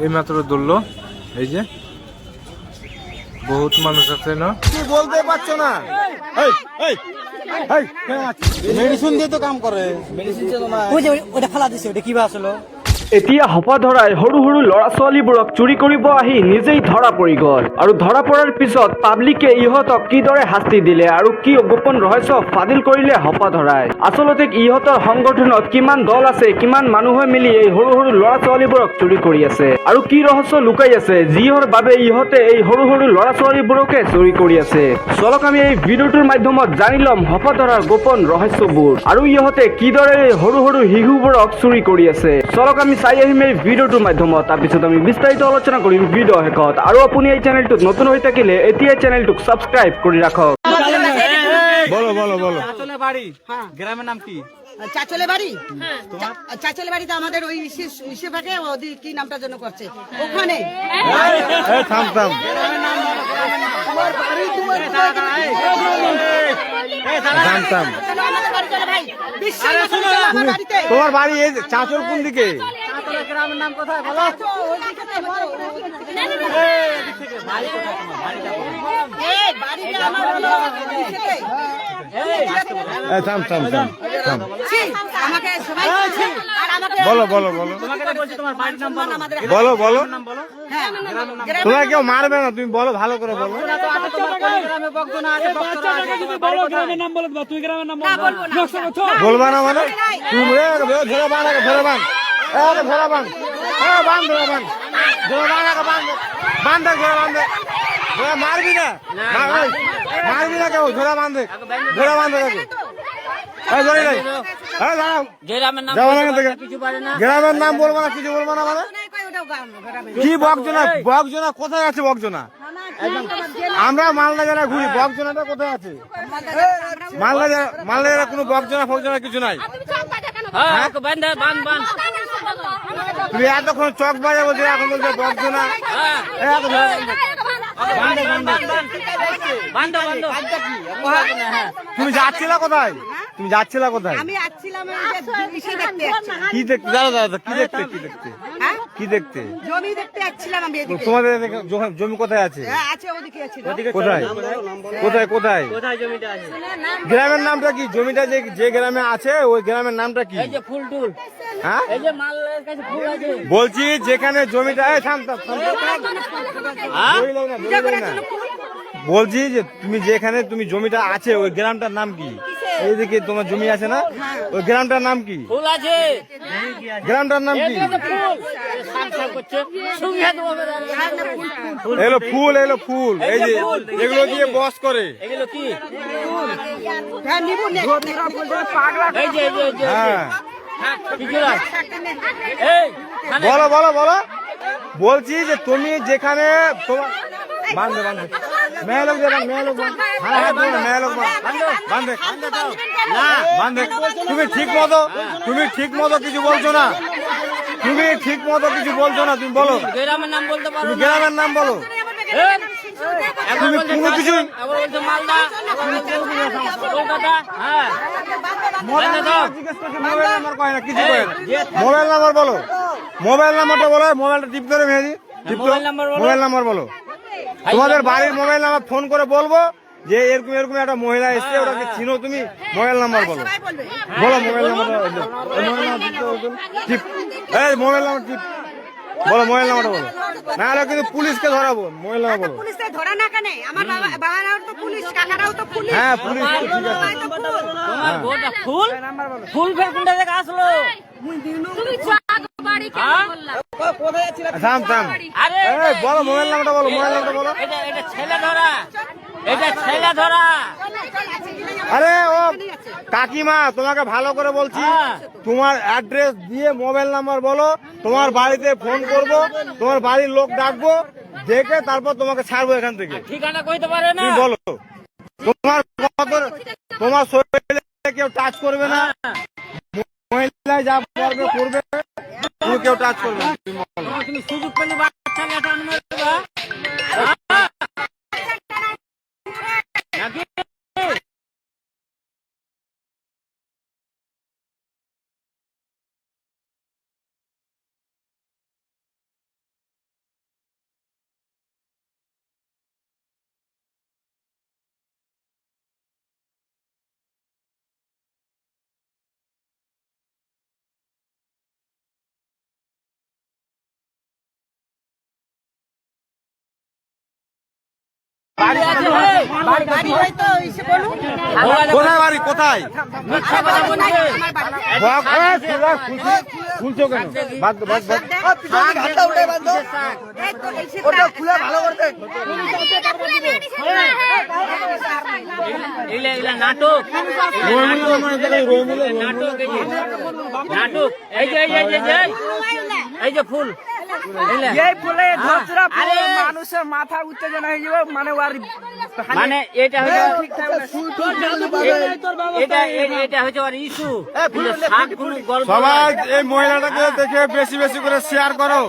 এইমাত্র ধরলো। এই যে বহুত মানুষ আছে না, কি বলতে পারছো না? মেডিসিন দিয়ে তো কাম করে, মেডিসিন চেনো না? ওটা ফালা দিছে, ওটা কিবা আসলো? এতিয়া হপাধৰাই সৰু সৰু ল'ৰা ছোৱালীবোৰক চুৰি কৰিব আহি নিজেই ধৰা পৰি গ'ল আৰু ধৰা পৰাৰ পিছত পাব্লিকে ইহঁতক কিদৰে শাস্তি দিলে আৰু কি গোপন ৰহস্য ফাদিল কৰিলে হপাধৰাই। আচলতে ইহঁতৰ সংগঠনত কিমান দল আছে, কিমান মানুহে মিলি এই সৰু সৰু ল'ৰা ছোৱালীবোৰক চুৰি কৰি আছে আৰু কি ৰহস্য লুকাই আছে যিহৰ বাবে ইহঁতে এই সৰু সৰু ল'ৰা ছোৱালীবোৰকে চুৰি কৰি আছে। চলক আমি এই ভিডিঅ'টোৰ মাধ্যমত জানি ল'ম হপাধৰাৰ গোপন ৰহস্যবোৰ আৰু ইহঁতে কিদৰে এই সৰু সৰু শিশুবোৰক চুৰি কৰি আছে। চলক আমি চাই আহিম এই ভিডিঅ'টোৰ মাধ্যমত, তাৰপিছত আমি বিস্তাৰিত আলোচনা কৰিম ভিডিঅ' শেষত। আৰু আপুনি এই চেনেলটোত নতুন হৈ থাকিলে এতিয়াই চেনেলটোক সাবস্ক্রাইব কৰি ৰাখক। বলো বলো বলো। চাচলে বাড়ি, গ্রামের নাম কি? চাচলে বাড়ি। তোমার চাচলে বাড়ি তো আমাদের ওই ইসে ভাগে ওদি কি নামটা যেন করছে ওখানে। এই থাম থাম। তোমার বাড়ি তোমার থাম থাম। তোমার বাড়ি এই চাচল কোন দিকে? চাচলে গ্রামের নাম কোথায় বলো? বাড়িটা আমার হলো থাম থাম থাম থাম। আমাকে সবাই বলছে আর আমাকে বলো বলো বলো তোমাকে বলছি তোমার বাড়ির নাম বলো। বলো বলো। হ্যাঁ তোমরা কেউ মারবে না, তুমি বলো ভালো করে বলো। বলবা না মানে তুমি ধরে বান ধরে বান ধরে বান বান ধরে বান ধরে বান বান দেখ ধরে বান দেখ মারবি না, মারবি না কেউ, ধরে বান দেখ ধরে বান দেখ। গ্রামের নাম বলবো না, কিছু বলবো না মানে কি? বকজনা বকজনা কোথায় আছে? বকজনা আমরা মালদা জেলায় ঘুরি, বকজনাটা কোথায় আছে? মালদা জেলা কোনো বকজনা ফকজনা কিছু নাই। তুমি এতক্ষণ চক বাজে বলছো, এখন বলছো বকজনা। তুমি যাচ্ছিলা কোথায়? তুমি যাচ্ছিলা কোথায়? আমি আসছিলাম কি দেখতে? দাদা দাদা কি দেখতে? কি দেখতে? কি দেখতে? জমি দেখতে আসছিলাম আমি এদিকে। তোমাদের জমি কোথায় আছে? আছে ওদিকে আছে। কোথায় কোথায় কোথায়? গ্রামের নামটা কি? জমিটা যে গ্রামে আছে ওই গ্রামের নামটা কি? ফুলটুল। হ্যাঁ এই যে মালের কাছে ফুল আছে। বলছি যেখানে জমিটা বলছি যে তুমি যেখানে তুমি জমিটা আছে ওই গ্রামটার নাম কি? এইদিকে তোমার জমি আছে না, ওই গ্রামটার নাম কি? ফুল আছে। গ্রামটার নাম কি? এলো ফুল, এলো ফুল। এই যে এগুলো দিয়ে বস করে এগুলো কি? হ্যাঁ বলো বলো বলো। বলছি যে তুমি যেখানে তোমার বান্ধে বান্ধে মেয়ে লোক যাবেন, মেয়ে লোক মেয়ে লোক বান্ধে বান্ধে। তুমি ঠিক মতো কিছু বলছো না, তুমি ঠিক মতো কিছু বলছো না। তুমি বলো গ্রামের নাম বলতে পারো? তুমি গ্রামের নাম বলো। তুমি কোনো কিছু মোবাইল নাম্বার কয় না, কিছু কয় না। মোবাইল নাম্বার বলো, মোবাইল নাম্বারটা বলো। মোবাইলটা টিপ ধরে মেহেদি মোবাইল নাম্বার বলো। তোমাদের বাড়ির মোবাইল নাম্বার ফোন করে বলবো যে এরকম এরকম একটা মহিলা এসছে, ওটাকে চিনো তুমি, মোবাইল নাম্বার বলো। বলো মোবাইল নাম্বারটা টিপ, এই মোবাইল নাম্বার টিপ বলো, মোবাইল নাম্বারটা বলো। না হলে কিন্তু পুলিশকে ধরাবো। মোবাইল নাম্বার বলো। পুলিশে ধরা না কেন? আমার বাবারাও তো পুলিশ, কাকারাও তো পুলিশ। হ্যাঁ পুলিশ ঠিক আছে। ফুল ফুল ফের কোনটা থেকে আসলো? থাম থাম। এই বলো মোবাইল নাম্বারটা বলো, মোবাইল নাম্বারটা বলো। এটা ছেলে ধরা, এটা ছেলে ধরা। আরে ও কাকিমা তোমাকে ভালো করে বলছি, তোমার অ্যাড্রেস দিয়ে মোবাইল নাম্বার বলো, তোমার বাড়িতে ফোন করব, তোমার বাড়ির লোক ডাকবো, দেখে তারপর তোমাকে ছাড়বো এখান থেকে। ঠিকানা কইতে পারে না? তুমি বলো তোমার শরীরে কেউ টাচ করবে না, মহিলায় যা করবে করবে, কেউ টাচ করবে না। তুমি সুযোগ পেলে বাচ্চা বাড়ি হয়তো এসে বলুন। কোথায় বাড়ি কোথায় আমার বাড়ি। খুলছো কেন বাদ দে, বাদ দে। এই তো এসে ওটা খুলে ভালো করতে। নাটক রহিমুল্লাহ আমার জায়গায় রহিমুল্লাহ নাটক নাটক এই যে এই যে ফুল এই ফুলে ধরছরা ফুল মানুষের মাথা উত্তেজনা হয়ে যাবে মানে ওর মানে এটা হলো এটা হচ্ছে আর ইস্যু গল্প সবাই এই মহিলাটাকে দেখে বেশি বেশি করে শেয়ার করো।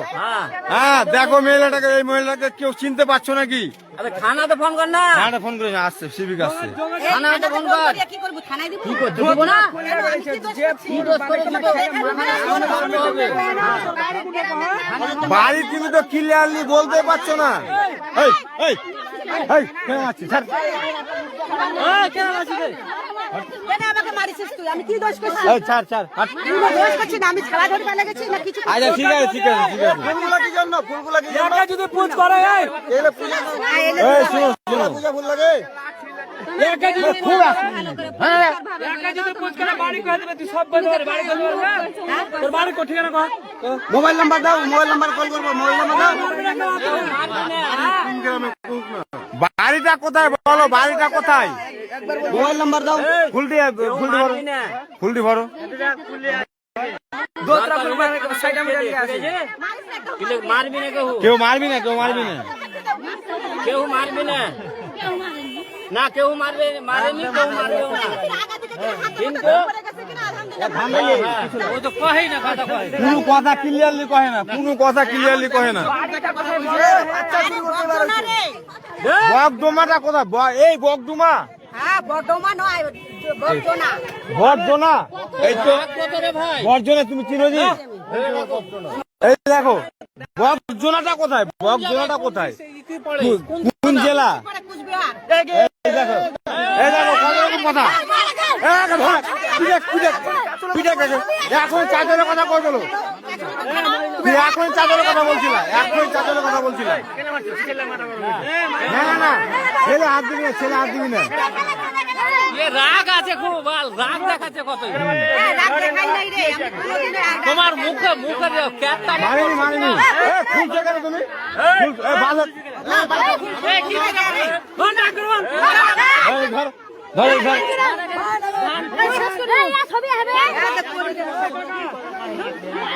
হ্যাঁ দেখো মহিলাটাকে, এই মহিলাটাকে কেউ চিনতে পারছো নাকি? আরে থানাতে ফোন কর না, থানাতে ফোন করে আসছে, সিভিক আসছে। থানাতে ফোন কর। কি করব? থানায় দিব। কি করতে দিব না? কি দোষ করেছি তো হবে। বাড়ি তুমি তো ক্লিয়ারলি বলতে পারছো না। এই এই এই কেন আছিস স্যার? কেন আমাকে মারিছিস তুই? আমি কি দোষ করছি? এই ছাড় ছাড় হাট। আমি দোষ করছি না, আমি ছাড়া ধরে পালা গেছি না কিছু। আচ্ছা ঠিক আছে ঠিক আছে ঠিক আছে। ফুলগুলো কি জন্য? ফুলগুলো কি জন্য? একা যদি পুজ করে এই এলে পূজা এই শুনো শুনো পূজা ফুল লাগে। একা যদি ফুল আছে। হ্যাঁ একা যদি পুজ করে বাড়ি কই দেবে তুই সব বন্ধ করে বাড়ি কই দেবে তোর বাড়ি কোঠি কেন কর মোবাইল নাম্বার দাও, মোবাইল নাম্বার কল করব, মোবাইল নাম্বার দাও। বাড়িটা কোথায় বলো, বাড়িটা কোথায়? মোবাইল নাম্বার দাও। ফুলটি ফুলটি ভরো, ফুলটি ভরো। দোতরা ফুল মানে সাইডে মিলে আছে মারবি না কেউ, কেউ মারবি না, কেউ মারবি না। কেউ মারবি না, না কেউ মারবে, মারেনি কেউ মারবেও না, কিন্তু ও তো কহেই না, কথা কয় কোনো কথা ক্লিয়ারলি কহে না, কোনো কথা ক্লিয়ারলি কহে না। বকডোমাটা কোথায়? এই বকডোমা, হ্যাঁ বড়মা নয় বড়জনা। বর্জনা। এই তো কত রে ভাই, বর্জনা তুমি চিনো জি? এই দেখো বকজনাটা কোথায়, বকজনাটা কোথায়, কোন জেলা? কুচবিহার। এই দেখো, এই দেখো কত রকম কথা। এখন চাদরের কথা কই গেল? তুই এখন চাদরের কথা বলছিলা, এখন চাদরের কথা বলছিলা। না না না, ছেলে হাত দিবি না, ছেলে হাত দিবি না। এ রাগ আছে খুব, রাগ দেখাচ্ছে কত। রাত দেখাই নাই রে, আমি কোনোদিনও রাত তোমার মুখে মুখের ক্যাপটা মারিনি মারিনি। খুলছো কেন তুমি? বাজার ধর ধর ধর।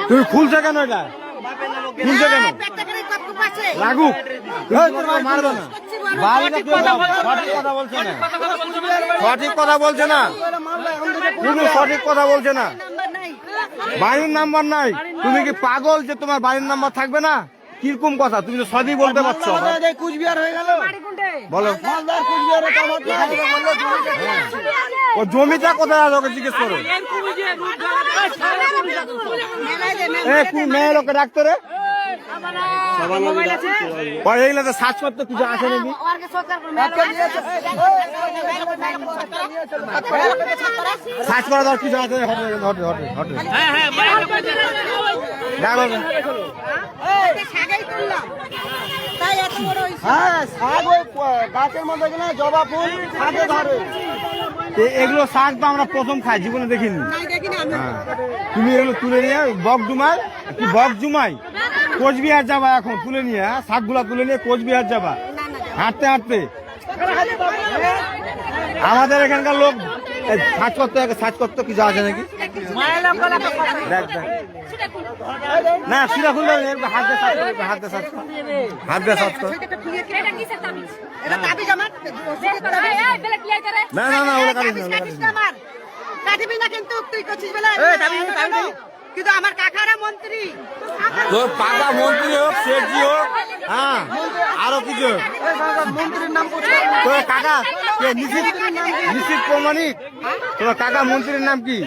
তুমি খুলছো কেন এটা? খুলছো কেন? লাগুক, মারবে না। বাড়িটা কেউ সঠিক কথা বলছে না, সঠিক কথা বলছে না, কোনো সঠিক কথা বলছে না। বাড়ির নাম্বার নাই। তুমি কি পাগল যে তোমার বাড়ির নাম্বার থাকবে না? কিরকম কথা, তুমি তো সবই বলতে পারছো। কুচবিহার হয়ে গেল বলো, ও জমিটা কোথায় আছে ওকে জিজ্ঞেস করো। কোন মেয়ে লোকে ডাকতো রে? এইগুলো সার্চ করতে কিছু আসে নাকি? সার্চ করা দর কিছু আছে? হ্যাঁ শাক ওই গাছের মধ্যে গেলে জবা ফুল শাকে ধরে। এগুলো শাক তো আমরা প্রথম খাই, জীবনে দেখিনি। হ্যাঁ তুমি এগুলো তুলে নিয়ে বকডুমায় কি বকজুমাই কোচবিহার যাবা, এখন তুলে নিয়ে শাকগুলা তুলে নিয়ে কোচবিহার যাবা হাঁটতে হাঁটতে। আমাদের এখানকার লোক সার্চ করতে কিছু আছে নাকি? দেখ দেখ না সিরা খুলবে হাত দিয়ে সার্চ করবে, হাত দিয়ে সার্চ কর, হাত দিয়ে সার্চ কর। না না না ওরা কাটিস না, ওরা কাটিস না। কাটিবি না কিন্তু তুই করছিস বলে কিন্তু আমার কাকারা মন্ত্রী। তোর পাকা মন্ত্রী হোক, শেঠজি হোক, হ্যাঁ আরো কিছু মন্ত্রীর নাম তোর কাকা কে? নিশ্চিত প্রমাণিক। তোমার কাকা মন্ত্রীর নাম কি?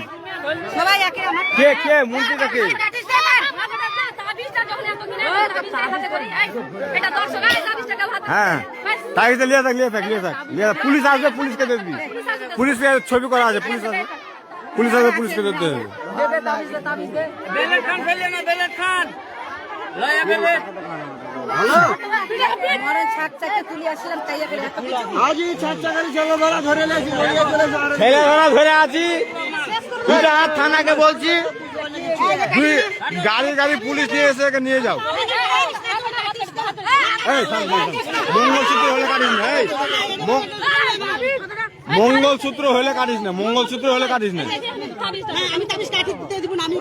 সবাই একে আমার কে কে মন্ত্রীটা কে? হ্যাঁ তাই তো লিয়ে থাক লিয়ে থাক লিয়ে থাক লিয়ে থাক। পুলিশ আসবে, পুলিশকে দেখবি, পুলিশকে ছবি করা আছে, পুলিশ আসবে, পুলিশ আসবে, পুলিশকে দেখতে হবে। বেলেট খান ফেললে না, বেলেট খান লয়া গেলে মরে ছাদ চাকে তুলে আসলাম তাই এখানে এত কিছু ছেলে ধরা ধরে আছি দুইটা হাত থানাকে বলছি গাড়ি গাড়ি পুলিশ নিয়ে এসে একে নিয়ে যাও এই থাম, থাম, থাম। মঙ্গলসূত্র হলে কাটিস না এই মঙ্গলসূত্র হলে কাটিস না মঙ্গলসূত্র হলে কাটিস না আমি তাবিজ কাটি দিতে দিব না আমি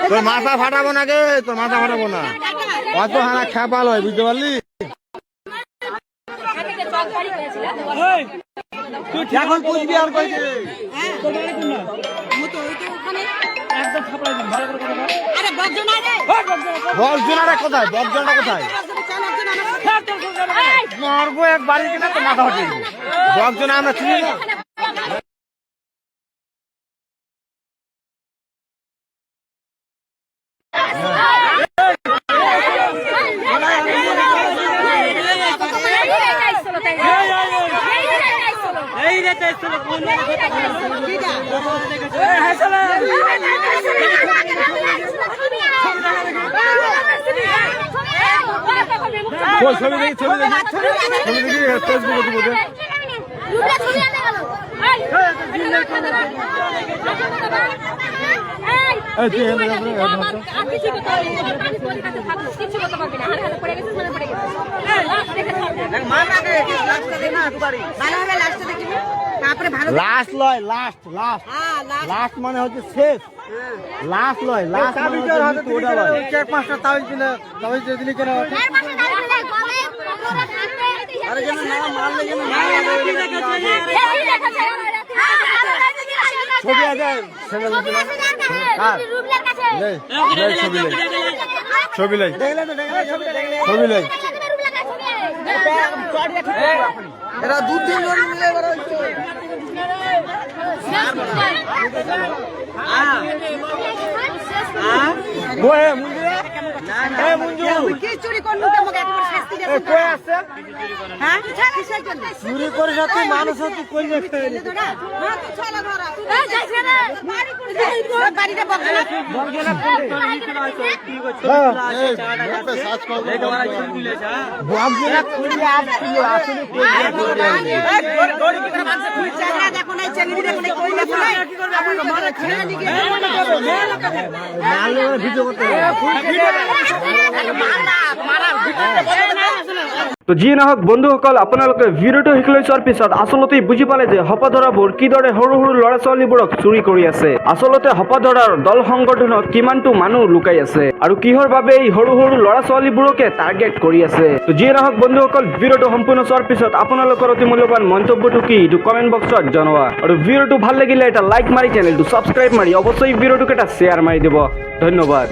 তোর মাথা ফাটাবো না গে তোর মাথা ফাটাবো না অত হানা খেপাল হয় বুঝতে পারলি এখন কুচবিহার কইছে একদম থাপড়াই দিন ভালো করে কথা বল। আরে বকজনা রে বকজনারা কোথায় বকজনটা কোথায় মারবো এক বাড়ি কিনা তো মাথা ফাটিয়ে দিবো বকজনা আমরা চিনি না এই রে তাই চলো কোন কই ছবি দেখি ছবি দেখি ছবি দেখি ফেসবুকে দিব দে এই তুই এখানে ভালোভাবে লাস্টে দেখিব তারপরে ভালো লাস্ট লয় লাস্ট লাস্ট হ্যাঁ লাস্ট লাস্ট মানে হচ্ছে শেষ লাস্ট লয় লাস্ট মানে হচ্ছে ওটা লয় চার পাঁচটা তাবিজ দিলে তাবিজ দিয়ে দিলি কেন আরে যেন না মারলে যেন না ছবি আছে সেটা দিতে না কার লে লে ছবি লে ছবি লে ছবি লে এরা দুধ দিন লড়ি মিলে বড় হইছে গোয়ে মুঞ্জুরা এ মুঞ্জু কি চুরি করলু তোমাকে একবার শাস্তি দেব এ কই আছে হ্যাঁ কিসের জন্য চুরি করে সাথে মানুষ হচ্ছে কই না খেয়ে ধরা হ্যাঁ তো চলা ধরা এই যাইছে রে মারি করে দে বাড়িতে বকজনা বকজনা বকজনা কই আসছিল আসলে কই দড়ি কি করে মানছে ফুল জায়গা দেখো না চেঙ্গি দেখো না কই দেখো না কি করবে আপনি মারা ছেড়ে দিকে নালে ভিডিও করতে তো যি নহওক বন্ধুসকল আপোনালোকে ভিডিঅ'টো শিকি চোৱাৰ পিছত আচলতে বুজি পালে যে হপাধৰাবোৰ কিদৰে সৰু সৰু ল'ৰা ছোৱালীবোৰক চুৰি কৰি আছে আচলতে হপাধৰাৰ দল সংগঠনত কিমানটো মানুহ লুকাই আছে আৰু কিহৰ বাবে এই সৰু সৰু ল'ৰা ছোৱালীবোৰকে টাৰ্গেট কৰি আছে তো যি নহওক বন্ধুসকল ভিডিঅ'টো সম্পূৰ্ণ চোৱাৰ পিছত আপোনালোকৰ অতি মূল্যৱান মন্তব্যটো কি এইটো কমেণ্ট বক্সত জনোৱা আৰু ভিডিঅ'টো ভাল লাগিলে এটা লাইক মাৰি চেনেলটো ছাবস্ক্ৰাইব মাৰি অৱশ্যই ভিডিঅ'টোক এটা শ্বেয়াৰ মাৰি দিব ধন্যবাদ।